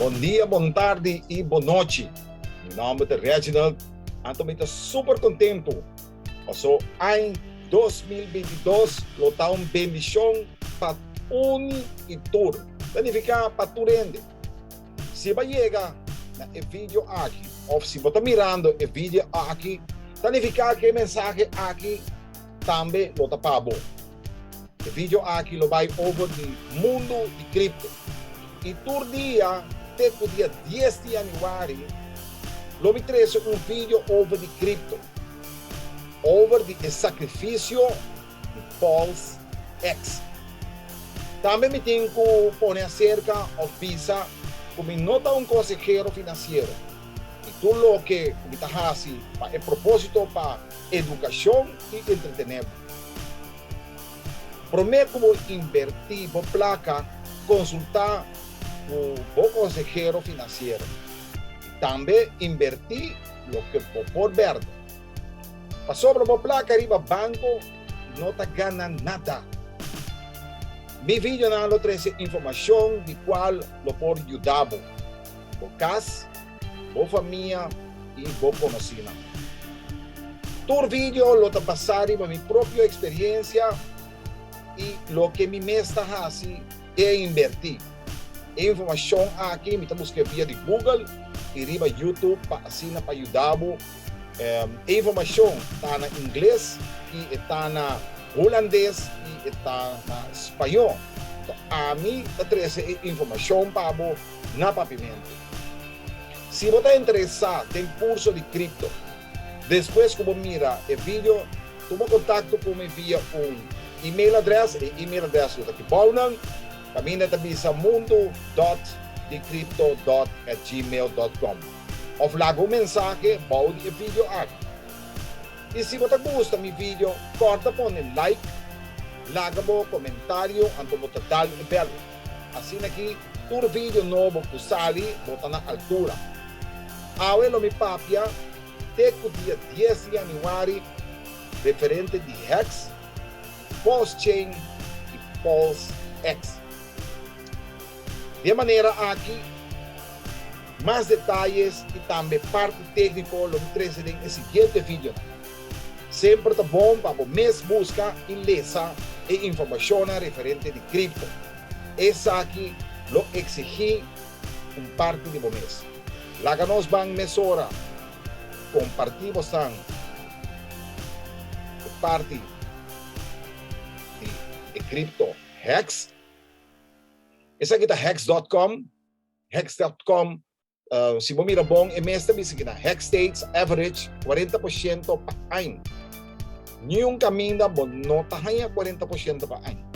Bom dia, boa tarde e boa noite. Meu nome é Reginald. Estou super contento. Passou em 2022, lotar uma bendição para e tour. Significa para turende. Se vai chegar na vídeo aqui, ou se você está mirando o vídeo aqui, significa que a mensagem aqui também lo para bom. O vídeo aqui lo vai over do mundo de cripto. E todo dia, até o dia 10 de janeiro, lo me traz vídeo over de cripto. Over de sacrifício de Pulse X. Também me tenho que pôr cerca of visa como nota consejero financeiro. E tudo o que me está fazendo é propósito para educação e entretenimento. Prometo que invertir por placa, consultar o bom consejero financeiro. Também invertir o que por verde. Para sobre a placa arriba banco, não está ganhando nada. Mi vídeo não traz informação de qual lo pode ajudar o casa, a família e a conhecida. Todo vídeo lo está passando para minha própria experiência e o que me está fazendo é invertir. A informação aqui me está buscando via de Google e riba YouTube para assinar para ajudar. A informação está em inglês e está na holandês e está na espanhol. Então, a mim traz informação para você na papimento. Se você está interessado em curso de cripto, depois que você mira o vídeo, toma contato comigo via e-mail address. E e-mail address é aqui baunan. Kami na tabisa mundo.decrypto.gmail.com. Of lago mensagem, bau de vídeo aqui. E se você gosta do meu vídeo, corta põe like, laga o comentário, anto você dá o belo. Assim aqui, todo vídeo novo que sai, bota na altura. Awelo mi papia, teco dia 10 de janeiro, referente de Hex, Pulse-Chain e Pulse X. De maneira aqui, mais detalhes e também parte técnica lo trazer em seguinte vídeo. Sempre está bom para você buscar e ler a informação referente de cripto. Essa aqui lo exigir parte de você. Lá que nós vamos mesura, compartimos a parte de cripto Hex. Essa aqui é Hex.com. Hex.com. Se você mira bom, é mesmo que na Hex States Average 40% pa ano. Nenhum caminho bom não está 40% pa ano.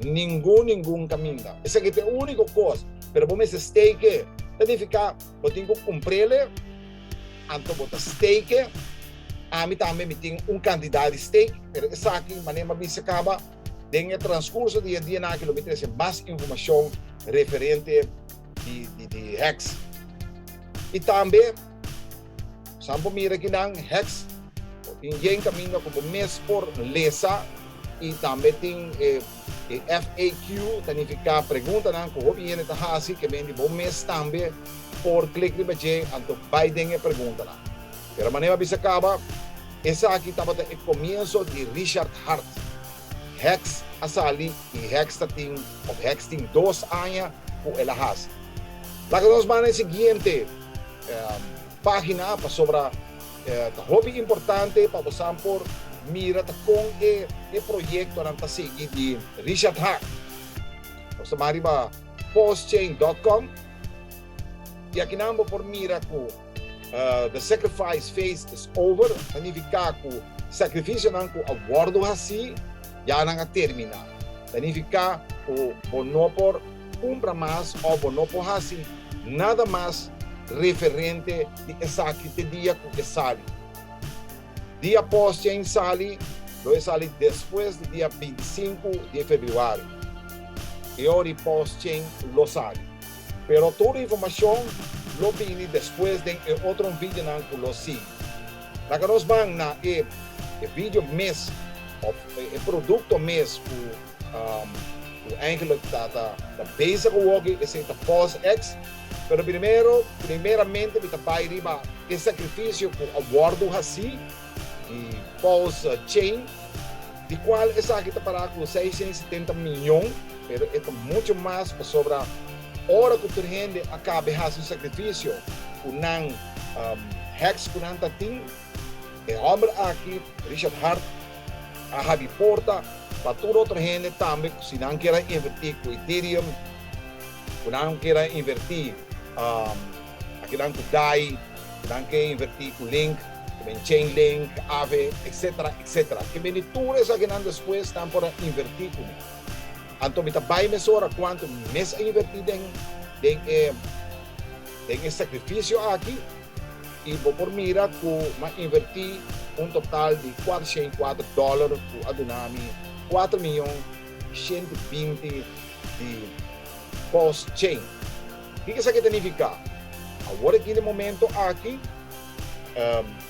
Nenhum caminho. Essa aqui é a única coisa. Pero você stake, significa você tem que cumprir, então você stake. A mim também tem quantidade de stake, pero essa aqui maneira se acaba. Dentro do transcurso do dia na quilômetros mais informação referente de Hex. E também, sampo mira que nang Hex, tem caminho como mês por lesa e também tem FAQ, significa pergunta nang kung viene ta hasi que vem de bom mês também por clique de baje anto Biden e pergunta na. Pero maneira bisa acaba, essa aqui estava o começo de Richard Hart. Hex asali e Hex tem 2 anos com ela has. Lá que nós vamos na seguinte página para sobre hobby importante para você por mira com o projeto que seguir de Richard Hart. Você vai para Pulse-Chain.com e aqui não por mira com the sacrifice phase is over. Significa que o sacrifício não com aguardo assim já não termina. Significa que o não por compra mais ou o não por assim nada mais referente de exatamente dia que sai. Dia Pulse-Chain sai, lo sai depois do dia 25 de fevereiro. E hoje Pulse-Chain lo sai. Pero toda a informação lo vem depois de outro vídeo que lo sigue. Lá que nós vamos na vídeo mês, o produto mês, o eigenlijk dat de bezige worden is het Pulse X Pero primeramente, me vai riba el sacrificio con abordo así y pulse chain, de cual esa kita para con 670 millones, pero esto mucho más sobre hora que tu gente acabe hacer sacrificio con Hex con tating, el hombre aquí, Richard Hart, a Javi Porta, para toda otra gente también, si no quieren invertir con Ethereum, si no quieren invertir aquí dan con DAI, si no quieren invertir con Link, con Chainlink, Aave, etcétera, etcétera. Que benituras aquí dan después están por invertir con él. Entonces, me vai mesura cuánto mes invertir en el sacrificio aquí, y por mira que invertir un total de $404 por adunami 4.120.000 de post-chain. O que isso aqui significa? Agora aqui no momento aqui,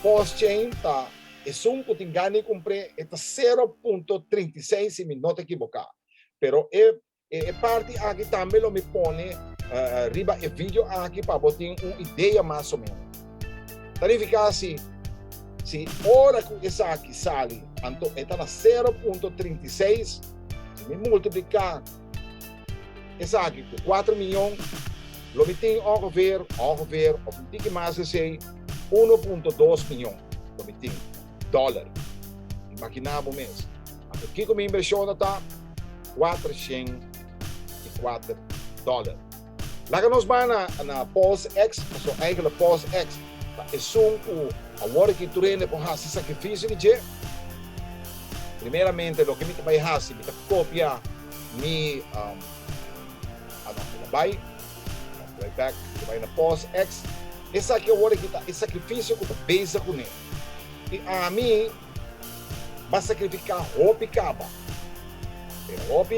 post-chain tá, é um que tem ganho comprei é 0.36 se me não te equivocar. Pero é parte aqui também me põe riba e vídeo aqui para botar uma ideia mais ou menos. Significa se hora que essa aqui sale, então está na 0.36, se me multiplicar essa aqui com 4 milhões, lo me tem ongeveer, of um tique mais de 1.2 milhões, lo me tem dólar. Imaginamos mesmo. Aqui como inversão está $404. Lá nos vai na Pulse X, so eigenlijk Pulse X, é agora que tu rende com esse sacrifício de primeiramente o que me vai fazer me copiar mi vai na Pulse X, esse aqui agora que tá esse sacrifício que tu pensa com ele e a mim vai sacrificar roupa caba pero roupa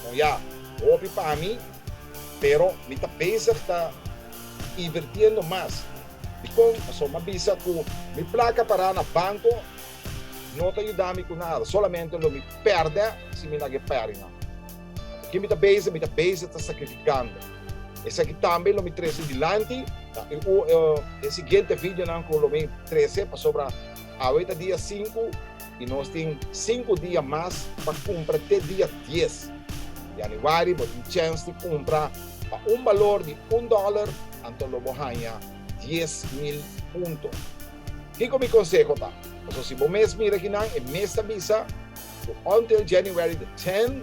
não já roupa para mim pero me tá pensa que tá invirtiendo mais. E com uma visa que me placa para na banco, não te ajuda com nada, solamente me perde se me não perde. Aqui me está sacrificando. Esse aqui também me traz adiante. O seguinte vídeo não que me traz para sobre a 8 dia 5 e nós temos 5 dias mais para comprar até dia 10 de janeiro, mas tem chance de comprar a valor de $1, então lo bohanha 10.000 puntos. ¿Qué mi consejo está? So, si vos mira aquí en mes visa, until January the 10th,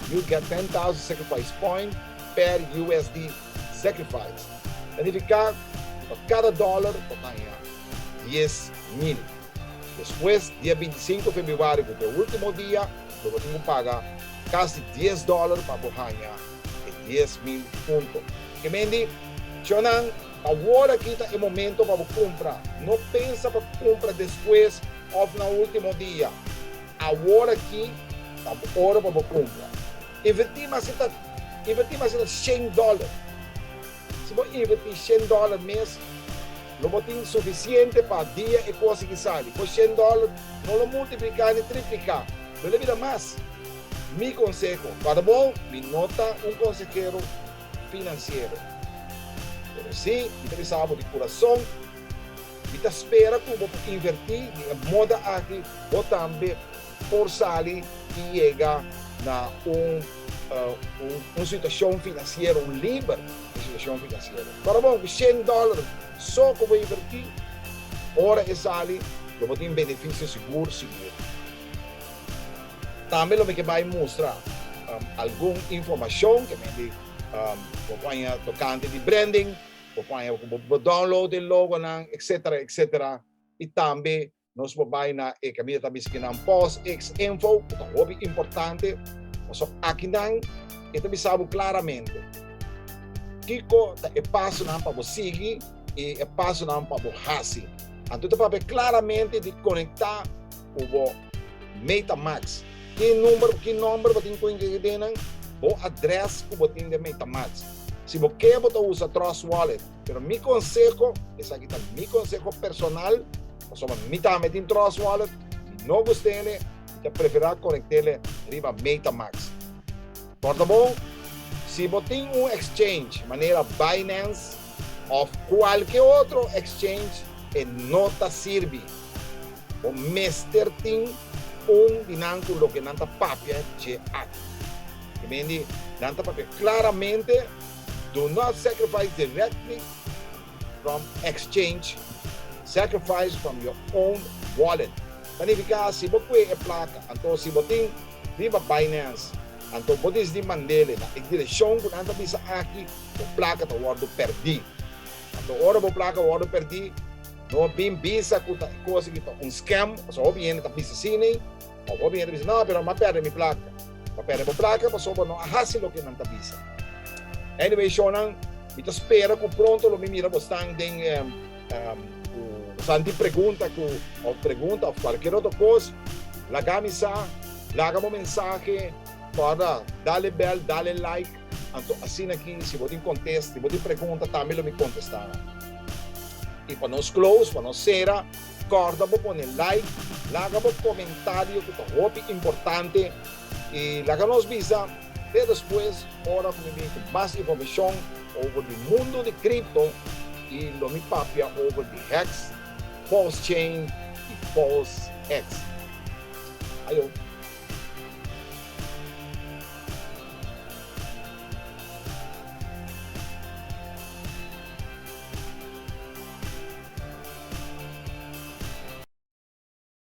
you get 10,000 sacrifice points per USD sacrifice. Significa por cada dólar, te 10.000. Después, día 25 de febrero, que es el último día, lo tengo que pagar casi $10 para bohanha y 10.000 puntos. Que me dice, Chonan, agora aqui está o momento para comprar. Não pensa para comprar depois ou no último dia. Agora aqui está a hora para comprar. Investir mais $100. Se você investir $100 mês, não vai ter suficiente para dia e coisa que sai. Com $100, não lo multiplicar nem triplicar. Não lhe vira mais. Mi consejo, para bom, me nota consejero financeiro. Sim, interessado de coração, e te espera que você invertir de moda aqui, ou também por sair e chegar na uma situação financeira, livre situação financeira. Para bom, $100 só que você invertir, ora e sair, você tem benefício seguro. Também o que vai mostrar alguma informação que me diz tocante de branding, o download o logo, etc. E também nós vamos na caminho também que não Pulse X Info, que é importante. So, aqui não, então sabe claramente que é passo não para você seguir e é passo não para você fazer. Então, você pode claramente de conectar o MetaMask. Que número você tem que ter, o endereço que você tem de MetaMask. Se você quer usar Trust Wallet, pero mi consejo, esse aqui está mi consejo personal, mi também tem Trust Wallet, não gostei, eu prefiro conectar riba MetaMask. Por bom, se você tem um exchange, maneira Binance ou qualquer outro exchange, não está sirve. O mestre tem dinanco lo que nanta papia de ato. Que mendi nanta papia claramente do not sacrifice directly from exchange, sacrifice from your own wallet. Significa se você é placa, então se você tem viva Binance, então você de mandele na direção que nanta bisa aqui, o placa tá guardo perdi. Então ora o placa guardo perdi. No bem bisa coisa que um scam, só viene tá bisa sini, ou viene bisa não, pero mas perde minha placa. Mas perde minha placa, passou não ahasi lo que não tá bisa. Anyway, Shonan, ito espera que pronto lo mira bastante bastante pergunta ou pergunta ou qualquer outra coisa, laga mo mensaje para darle bell, darle like, então assim aqui, se você contesta, se você pergunta, também lo me contestará. E para nós close, para nós será, corda mo poner like, laga mo comentário que é importante e laga nos visa e depois ora com mais informação over o mundo de cripto e lo mi papia over the Hex, Pulse Chain e Pulse X. Ayo.